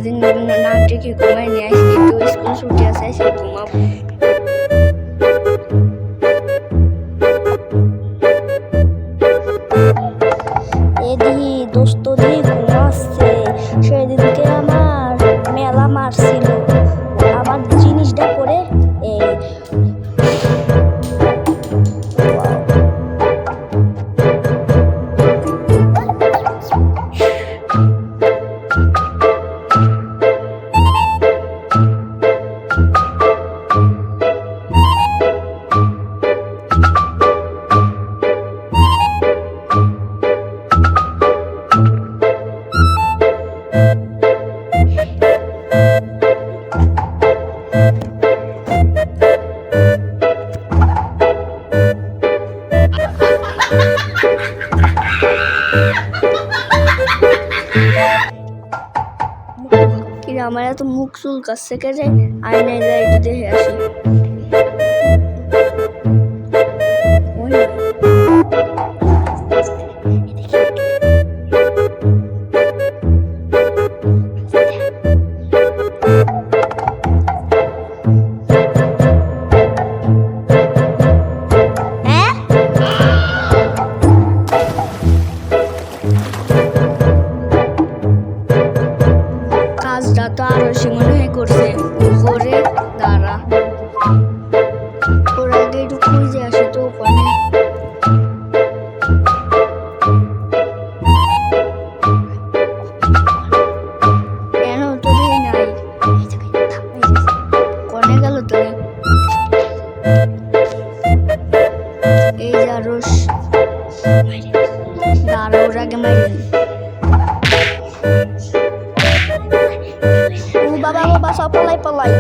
সারাদিন না টেকে ঘুমাই নিয়ে আসি, তো স্কুল ছুটি আছে, এসে ঘুমাবো। এদিকে দোস্ত দিয়ে ঘুমাচ্ছে, সেদিনকে আমার মেলা মারছিল, আমার জিনিসটা করে এই আমার এত মুখ চুলকাচ্ছে কে যে আয়নায় যাই একটু দেখে আসি। কাজটা তো আরো সে মনে হয় করছে, করে দাঁড়া ওর আগে একটু খুঁজে আসে তো ওখানে। কেন তো নাই কনে গেল তো এই যে আরো দাঁড়া ওর আগে মারি। বাবা বাবা সব পলাই পলাই।